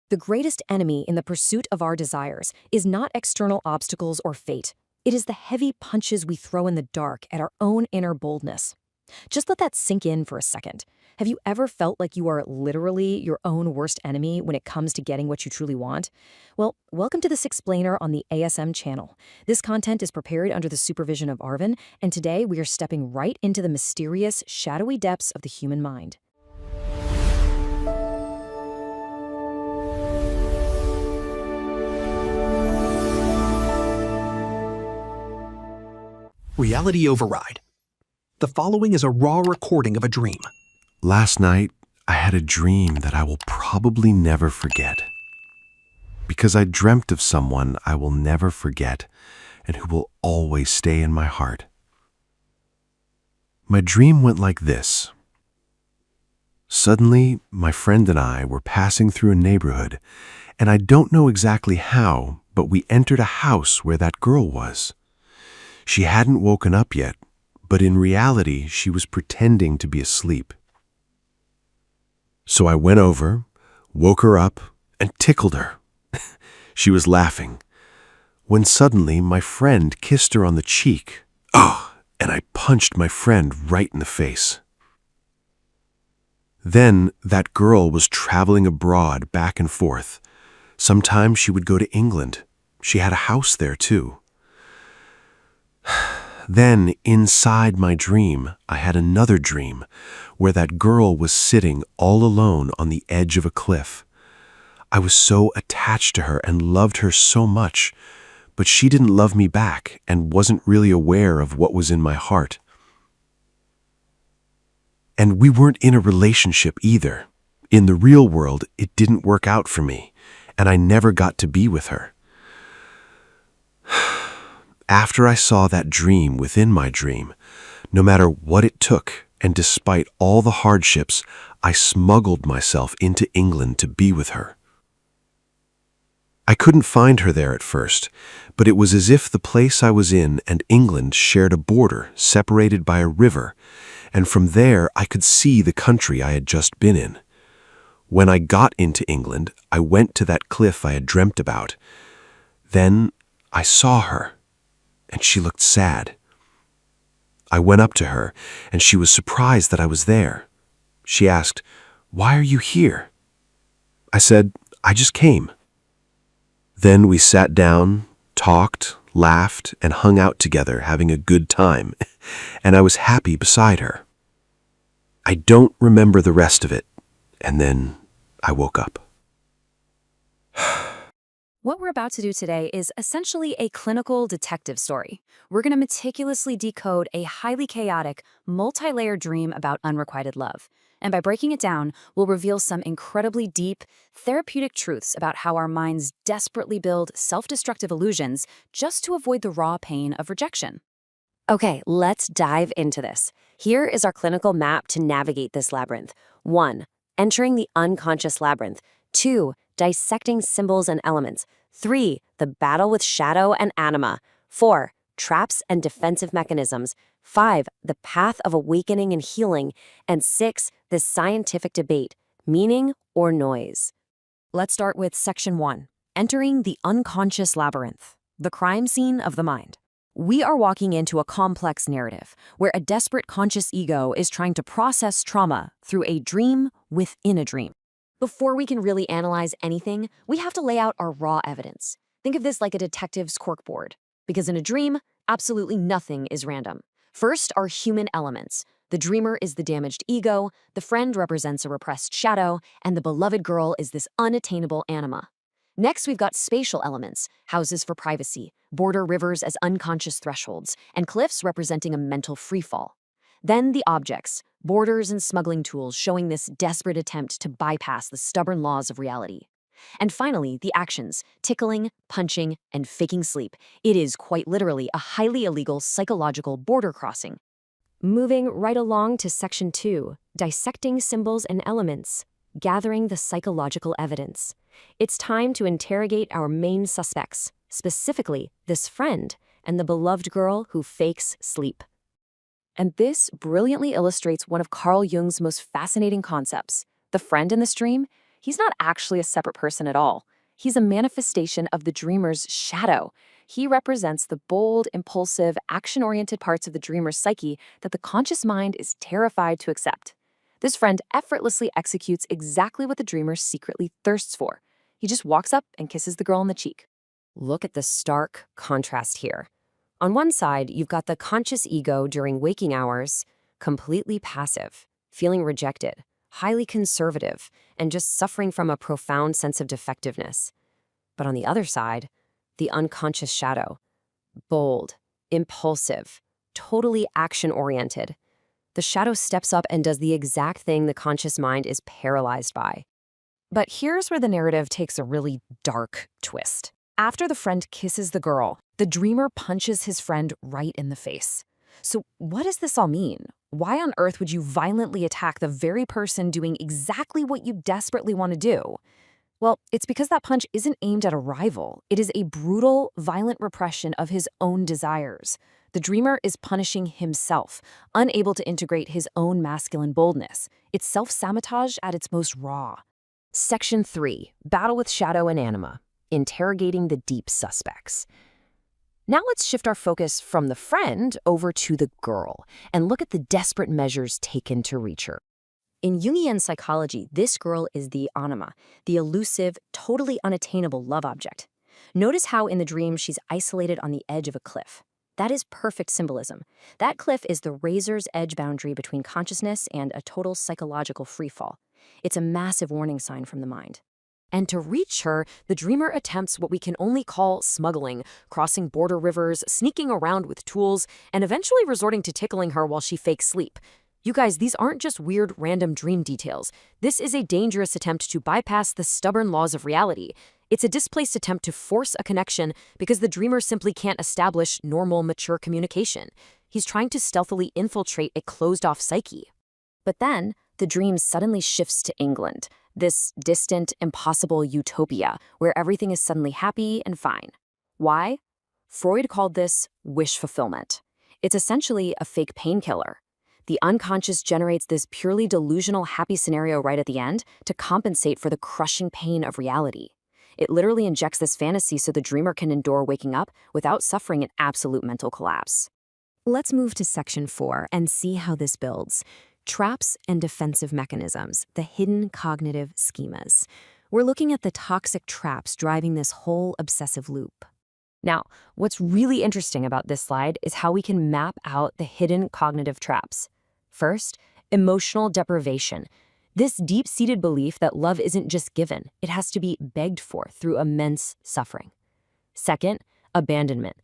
The greatest enemy in the pursuit of our desires is not external obstacles or fate. It is the heavy punches we throw in the dark at our own inner boldness. Just let that sink in for a second. Have you ever felt like you are literally your own worst enemy when it comes to getting what you truly want? Well, welcome to this explainer on the ASM channel. This content is prepared under the supervision of Arvin, and today we are stepping right into the mysterious, shadowy depths of the human mind. Reality override. The following is a raw recording of a dream. Last night, I had a dream that I will probably never forget. Because I dreamt of someone I will never forget and who will always stay in my heart. My dream went like this. Suddenly, my friend and I were passing through a neighborhood, and I don't know exactly how, but we entered a house where that girl was. She hadn't woken up yet, but in reality, she was pretending to be asleep. So I went over, woke her up, and tickled her. She was laughing, when suddenly my friend kissed her on the cheek. Oh, and I punched my friend right in the face. Then that girl was traveling abroad back and forth. Sometimes she would go to England. She had a house there too. Then, inside my dream, I had another dream where that girl was sitting all alone on the edge of a cliff. I was so attached to her and loved her so much, but she didn't love me back and wasn't really aware of what was in my heart. And we weren't in a relationship either. In the real world, it didn't work out for me, and I never got to be with her. After I saw that dream within my dream, no matter what it took, and despite all the hardships, I smuggled myself into England to be with her. I couldn't find her there at first, but it was as if the place I was in and England shared a border separated by a river, and from there I could see the country I had just been in. When I got into England, I went to that cliff I had dreamt about. Then I saw her. And she looked sad. I went up to her, and she was surprised that I was there. She asked, "Why are you here?" I said, "I just came." Then we sat down, talked, laughed, and hung out together, having a good time, and I was happy beside her. I don't remember the rest of it, and then I woke up. What we're about to do today is essentially a clinical detective story. We're going to meticulously decode a highly chaotic, multi-layered dream about unrequited love. And by breaking it down, we'll reveal some incredibly deep, therapeutic truths about how our minds desperately build self-destructive illusions just to avoid the raw pain of rejection. Okay, let's dive into this. Here is our clinical map to navigate this labyrinth. 1. Entering the unconscious labyrinth. 2. Dissecting symbols and elements. 3. The battle with shadow and anima. 4. Traps and defensive mechanisms. 5. The path of awakening and healing. And 6. The scientific debate, meaning or noise. Let's start with Section 1. Entering the unconscious labyrinth, the crime scene of the mind. We are walking into a complex narrative where a desperate conscious ego is trying to process trauma through a dream within a dream. Before we can really analyze anything, we have to lay out our raw evidence. Think of this like a detective's corkboard, because in a dream, absolutely nothing is random. First are human elements. The dreamer is the damaged ego, the friend represents a repressed shadow, and the beloved girl is this unattainable anima. Next, we've got spatial elements, houses for privacy, border rivers as unconscious thresholds, and cliffs representing a mental freefall. Then the objects, borders and smuggling tools showing this desperate attempt to bypass the stubborn laws of reality. And finally, the actions, tickling, punching, and faking sleep. It is quite literally a highly illegal psychological border crossing. Moving right along to Section 2, dissecting symbols and elements, gathering the psychological evidence. It's time to interrogate our main suspects, specifically this friend and the beloved girl who fakes sleep. And this brilliantly illustrates one of Carl Jung's most fascinating concepts. The friend in this dream, He's not actually a separate person at all. He's a manifestation of the dreamer's shadow. He represents the bold, impulsive, action-oriented parts of the dreamer's psyche that the conscious mind is terrified to accept. This friend effortlessly executes exactly what the dreamer secretly thirsts for. He just walks up and kisses the girl on the cheek. Look at the stark contrast here. On one side, you've got the conscious ego during waking hours, completely passive, feeling rejected, highly conservative, and just suffering from a profound sense of defectiveness. But on the other side, the unconscious shadow, bold, impulsive, totally action-oriented. The shadow steps up and does the exact thing the conscious mind is paralyzed by. But here's where the narrative takes a really dark twist. After the friend kisses the girl, the dreamer punches his friend right in the face. So what does this all mean? Why on earth would you violently attack the very person doing exactly what you desperately want to do? Well, it's because that punch isn't aimed at a rival. It is a brutal, violent repression of his own desires. The dreamer is punishing himself, unable to integrate his own masculine boldness. It's self-sabotage at its most raw. Section 3. Battle with Shadow and Anima. Interrogating the deep suspects. Now let's shift our focus from the friend over to the girl and look at the desperate measures taken to reach her. In Jungian psychology, this girl is the anima, the elusive, totally unattainable love object. Notice how in the dream she's isolated on the edge of a cliff. That is perfect symbolism. That cliff is the razor's edge boundary between consciousness and a total psychological freefall. It's a massive warning sign from the mind. And to reach her, the dreamer attempts what we can only call smuggling, crossing border rivers, sneaking around with tools, and eventually resorting to tickling her while she fakes sleep. You guys, these aren't just weird, random dream details. This is a dangerous attempt to bypass the stubborn laws of reality. It's a displaced attempt to force a connection because the dreamer simply can't establish normal, mature communication. He's trying to stealthily infiltrate a closed-off psyche. But then, the dream suddenly shifts to England, this distant, impossible utopia where everything is suddenly happy and fine. Why? Freud called this wish fulfillment. It's essentially a fake painkiller. The unconscious generates this purely delusional happy scenario right at the end to compensate for the crushing pain of reality. It literally injects this fantasy so the dreamer can endure waking up without suffering an absolute mental collapse. Let's move to section 4 and see how this builds. Traps and defensive mechanisms, the hidden cognitive schemas. We're looking at the toxic traps driving this whole obsessive loop. Now, what's really interesting about this slide is how we can map out the hidden cognitive traps. First, emotional deprivation. This deep-seated belief that love isn't just given, it has to be begged for through immense suffering. Second, abandonment.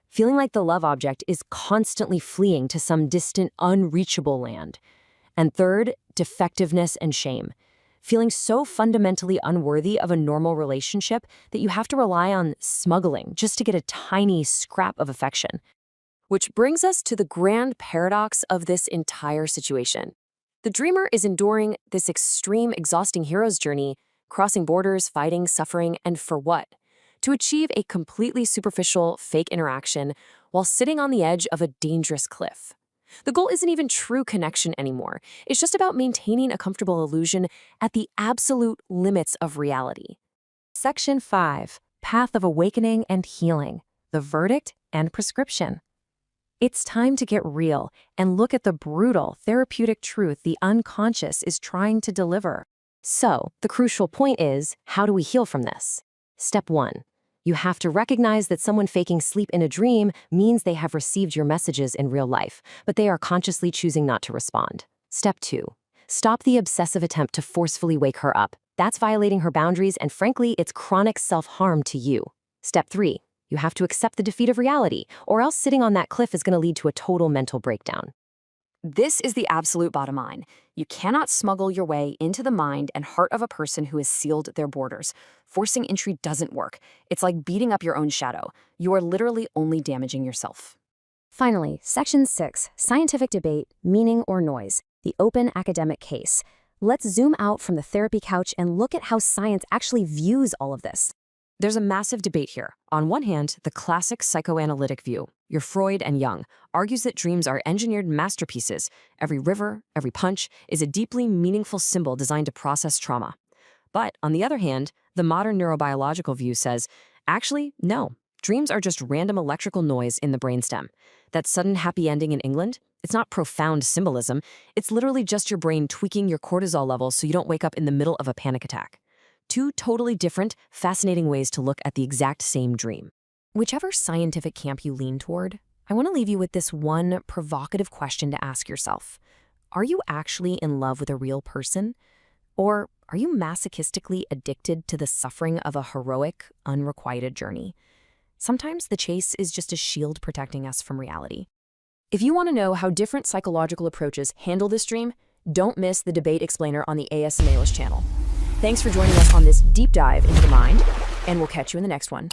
Feeling like the love object is constantly fleeing to some distant, unreachable land. And third, defectiveness and shame. Feeling so fundamentally unworthy of a normal relationship that you have to rely on smuggling just to get a tiny scrap of affection. Which brings us to the grand paradox of this entire situation. The dreamer is enduring this extreme, exhausting hero's journey, crossing borders, fighting, suffering, and for what? To achieve a completely superficial, fake interaction while sitting on the edge of a dangerous cliff. The goal isn't even true connection anymore. It's just about maintaining a comfortable illusion at the absolute limits of reality. Section 5. Path of Awakening and Healing. The Verdict and Prescription. It's time to get real and look at the brutal, therapeutic truth the unconscious is trying to deliver. So, the crucial point is, how do we heal from this? Step 1. You have to recognize that someone faking sleep in a dream means they have received your messages in real life, but they are consciously choosing not to respond. Step 2. Stop the obsessive attempt to forcefully wake her up. That's violating her boundaries, and frankly, it's chronic self-harm to you. Step 3. You have to accept the defeat of reality, or else sitting on that cliff is going to lead to a total mental breakdown. This is the absolute bottom line. You cannot smuggle your way into the mind and heart of a person who has sealed their borders. Forcing entry doesn't work. It's like beating up your own shadow. You are literally only damaging yourself. Finally, Section 6, Scientific Debate, Meaning or Noise, the Open Academic Case. Let's zoom out from the therapy couch and look at how science actually views all of this. There's a massive debate here. On one hand, the classic psychoanalytic view, your Freud and Jung, argues that dreams are engineered masterpieces. Every river, every punch, is a deeply meaningful symbol designed to process trauma. But on the other hand, the modern neurobiological view says, actually, no. Dreams are just random electrical noise in the brainstem. That sudden happy ending in England, it's not profound symbolism. It's literally just your brain tweaking your cortisol levels so you don't wake up in the middle of a panic attack. Two totally different, fascinating ways to look at the exact same dream. Whichever scientific camp you lean toward, I want to leave you with this one provocative question to ask yourself. Are you actually in love with a real person? Or are you masochistically addicted to the suffering of a heroic, unrequited journey? Sometimes the chase is just a shield protecting us from reality. If you want to know how different psychological approaches handle this dream, don't miss the debate explainer on the AS Smailish channel. Thanks for joining us on this deep dive into the mind, and we'll catch you in the next one.